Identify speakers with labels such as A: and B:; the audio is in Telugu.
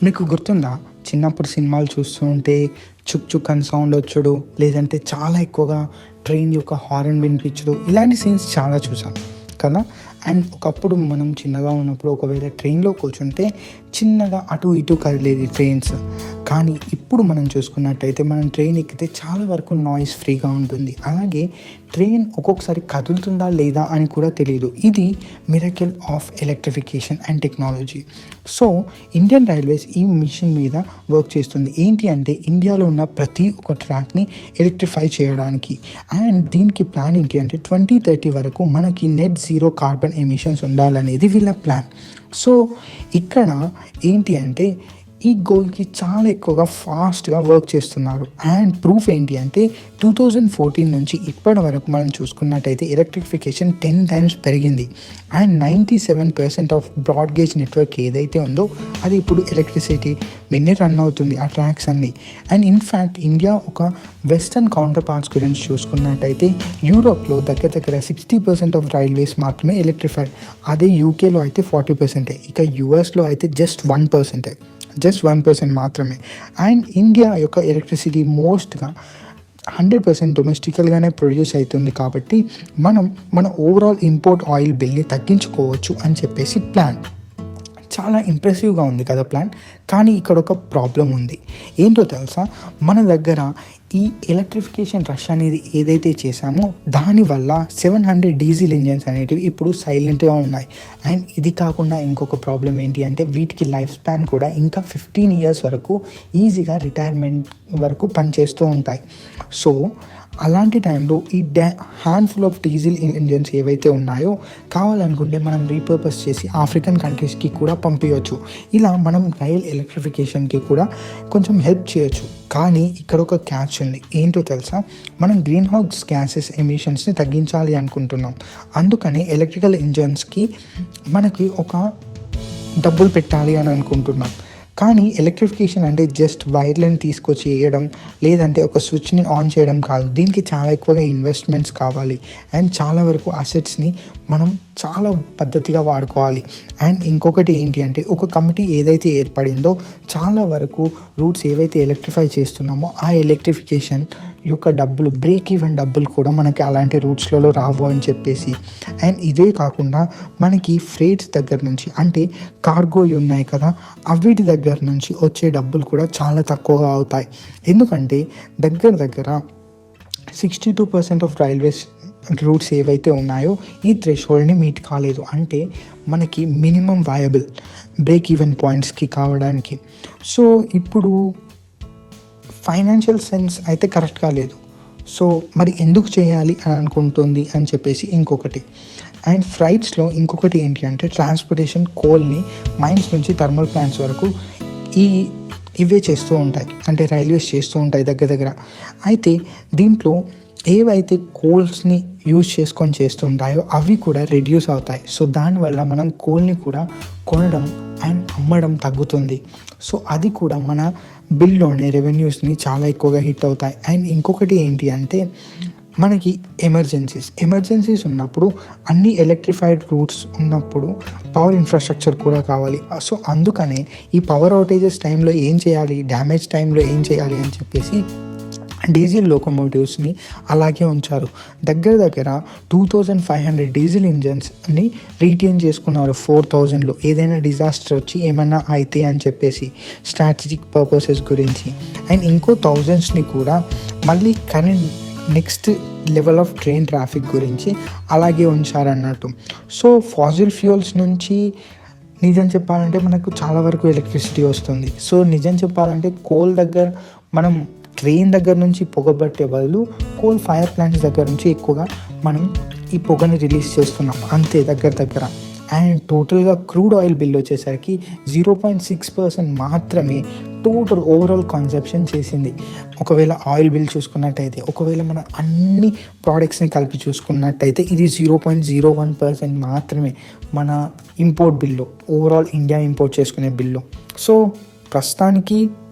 A: మీకు గుర్తుందా? చిన్నప్పుడు సినిమాలు చూస్తూ ఉంటే చుక్ చుక్ అని సౌండ్ వచ్చుడు, లేదంటే చాలా ఎక్కువగా ట్రైన్ యొక్క హారన్ వినిపించడు. ఇలాంటి సీన్స్ చాలా చూసాం కదా. అండ్ ఒకప్పుడు మనం చిన్నగా ఉన్నప్పుడు ఒకవేళ ట్రైన్లో కూర్చుంటే చిన్నగా అటు ఇటు కదిలేది ట్రైన్స్. కానీ ఇప్పుడు మనం చూసుకున్నట్టయితే మనం ట్రైన్ ఎక్కితే చాలా వరకు నాయిస్ ఫ్రీగా ఉంటుంది. అలాగే ట్రైన్ ఒక్కొక్కసారి కదులుతుందా లేదా అని కూడా తెలియదు. ఇది miracle of electrification and technology. So Indian railways ఈ మిషన్ మీద వర్క్ చేస్తుంది. ఏంటి అంటే ఇండియాలో ఉన్న ప్రతి ఒక్క ట్రాక్ని ఎలక్ట్రిఫై చేయడానికి. అండ్ దీనికి ప్లాన్ ఏంటి అంటే 2030 వరకు మనకి నెట్ జీరో కార్బన్ ఎమిషన్స్ ఉండాలనేది వీళ్ళ ప్లాన్. సో ఇక్కడ ఏంటి అంటే ఈ గోల్కి చాలా ఎక్కువగా ఫాస్ట్గా వర్క్ చేస్తున్నారు. అండ్ ప్రూఫ్ ఏంటి అంటే 2014 నుంచి ఇప్పటి వరకు మనం చూసుకున్నట్టయితే ఎలక్ట్రిఫికేషన్ 10 times పెరిగింది. And 97% of broad gauge network ఏదైతే ఉందో అది ఇప్పుడు ఎలక్ట్రిసిటీ మీదనే రన్ అవుతుంది, ఆ ట్రాక్స్ అన్నీ. అండ్ ఇన్ఫ్యాక్ట్ ఇండియా ఒక వెస్టర్న్ కౌంటర్ పార్ట్స్ గురించి చూసుకున్నట్టయితే యూరోప్లో దగ్గర 60% ఆఫ్ రైల్వేస్ మాత్రమే ఎలక్ట్రిఫైడ్. అదే యూకేలో అయితే 40%, ఇక యూఎస్లో అయితే జస్ట్ 1% మాత్రమే. అండ్ ఇండియా యొక్క ఎలక్ట్రిసిటీ మోస్ట్గా 100% డొమెస్టికల్గానే ప్రొడ్యూస్ అవుతుంది. కాబట్టి మనం మన ఓవరాల్ ఇంపోర్ట్ ఆయిల్ బిల్ని తగ్గించుకోవచ్చు అని చెప్పేసి ప్లాన్. చాలా ఇంప్రెసివ్గా ఉంది కదా ప్లాన్. కానీ ఇక్కడ ఒక ప్రాబ్లం ఉంది. ఏంటో తెలుసా? మన దగ్గర ఈ ఎలక్ట్రిఫికేషన్ రష్ అనేది ఏదైతే చేశామో దానివల్ల 700 డీజిల్ ఇంజన్స్ అనేటివి ఇప్పుడు సైలెంట్గా ఉన్నాయి. అండ్ ఇది కాకుండా ఇంకొక ప్రాబ్లం ఏంటి అంటే వీటికి లైఫ్ స్పాన్ కూడా ఇంకా 15 years వరకు ఈజీగా రిటైర్మెంట్ వరకు పనిచేస్తూ ఉంటాయి. సో అలాంటి టైంలో ఈ హ్యాండ్ఫుల్ ఆఫ్ డీజిల్ ఇంజన్స్ ఏవైతే ఉన్నాయో కావాలనుకుంటే మనం రీపర్పస్ చేసి ఆఫ్రికన్ కంట్రీస్కి కూడా పంపించవచ్చు. ఇలా మనం రైల్ ఎలక్ట్రిఫికేషన్కి కూడా కొంచెం హెల్ప్ చేయొచ్చు. కానీ ఇక్కడ ఒక క్యాచ్ ఉంది. ఏంటో తెలుసా? మనం గ్రీన్ హౌస్ గ్యాసెస్ ఎమిషన్స్ని తగ్గించాలి అనుకుంటున్నాం. అందుకని ఎలక్ట్రికల్ ఇంజన్స్కి మనకి ఒక డబ్బులు పెట్టాలి అని అనుకుంటున్నాం. కానీ ఎలక్ట్రిఫికేషన్ అంటే జస్ట్ వైర్లను తీసుకొచ్చి వేయడం, లేదంటే ఒక స్విచ్ని ఆన్ చేయడం కాదు. దీనికి చాలా ఎక్కువగా ఇన్వెస్ట్మెంట్స్ కావాలి. అండ్ చాలా వరకు అసెట్స్ని మనం చాలా పద్ధతిగా వాడుకోవాలి. అండ్ ఇంకొకటి ఏంటి అంటే ఒక కమిటీ ఏదైతే ఏర్పడిందో చాలా వరకు రూట్స్ ఏవైతే ఎలక్ట్రిఫై చేస్తున్నామో ఆ ఎలక్ట్రిఫికేషన్ యొక్క డబ్బులు, బ్రేక్ ఈవెన్ డబ్బులు కూడా మనకి అలాంటి రూట్స్లలో రావు అని చెప్పేసి. అండ్ ఇదే కాకుండా మనకి ఫ్రేట్స్ దగ్గర నుంచి అంటే కార్గో ఉన్నాయి కదా, అవిటి దగ్గర నుంచి వచ్చే డబ్బులు కూడా చాలా తక్కువగా అవుతాయి. ఎందుకంటే దగ్గర 62% ఆఫ్ రైల్వేస్ రూట్స్ ఏవైతే ఉన్నాయో ఈ థ్రెషోల్డ్ని మీట్ కాలేదు. అంటే మనకి మినిమం వయబుల్ బ్రేక్ ఈవెన్ పాయింట్స్కి కావడానికి. సో ఇప్పుడు ఫైనాన్షియల్ సెన్స్ అయితే కరెక్ట్గా లేదు. సో మరి ఎందుకు చేయాలి అని అనుకుంటుంది అని చెప్పేసి ఇంకొకటి. అండ్ ఫ్లైట్స్లో ఇంకొకటి ఏంటి అంటే ట్రాన్స్పోర్టేషన్ కోల్ని మైన్స్ నుంచి థర్మల్ ప్లాంట్స్ వరకు ఇవే చేస్తూ ఉంటాయి, అంటే రైల్వేస్ చేస్తూ ఉంటాయి దగ్గర. అయితే దీంట్లో ఏవైతే కోల్స్ని యూజ్ చేసుకొని చేస్తుంటాయో అవి కూడా రెడ్యూస్ అవుతాయి. సో దానివల్ల మనం కోల్ని కూడా కొనడం అండ్ అమ్మడం తగ్గుతుంది. సో అది కూడా మన బిల్లోనే రెవెన్యూస్ని చాలా ఎక్కువగా హిట్ అవుతాయి. అండ్ ఇంకొకటి ఏంటి అంటే మనకి ఎమర్జెన్సీస్ ఉన్నప్పుడు అన్ని ఎలక్ట్రిఫైడ్ రూట్స్ ఉన్నప్పుడు పవర్ ఇన్ఫ్రాస్ట్రక్చర్ కూడా కావాలి. సో అందుకనే ఈ పవర్ అవుటేజెస్ టైంలో ఏం చేయాలి, డ్యామేజ్ టైంలో ఏం చేయాలి అని చెప్పేసి డీజిల్ లోకోమోటివ్స్ని అలాగే ఉంచారు. దగ్గర 2500 డీజిల్ ఇంజన్స్ని రీటైన్ చేసుకున్నారు 4000లో. ఏదైనా డిజాస్టర్ వచ్చి ఏమైనా అయితే అని చెప్పేసి స్ట్రాటజిక్ పర్పసెస్ గురించి. అండ్ ఇంకో 1000స్ని కూడా మళ్ళీ current next level of train traffic గురించి అలాగే ఉంచారన్నట్టు. సో ఫాసిల్ ఫ్యూయల్స్ నుంచి నిజం చెప్పాలంటే మనకు చాలా వరకు ఎలక్ట్రిసిటీ వస్తుంది. సో నిజం చెప్పాలంటే కోల్ దగ్గర మనం ట్రైన్ దగ్గర నుంచి పొగబట్టే బదులు కోల్ ఫైర్ ప్లాంట్స్ దగ్గర నుంచి ఎక్కువగా మనం ఈ పొగని రిలీజ్ చేస్తున్నాం అంతే దగ్గర. అండ్ టోటల్గా క్రూడ్ ఆయిల్ బిల్ వచ్చేసరికి 0.6% మాత్రమే టోటల్ ఓవరాల్ కన్సెప్షన్ చేసింది. ఒకవేళ ఆయిల్ బిల్ చూసుకున్నట్టయితే, ఒకవేళ మన అన్ని ప్రోడక్ట్స్ని కలిపి చూసుకున్నట్టయితే ఇది 0.01% మాత్రమే మన ఇంపోర్ట్ బిల్లో, ఓవరాల్ ఇండియా ఇంపోర్ట్ చేసుకునే బిల్లో. సో ప్రస్తుతానికి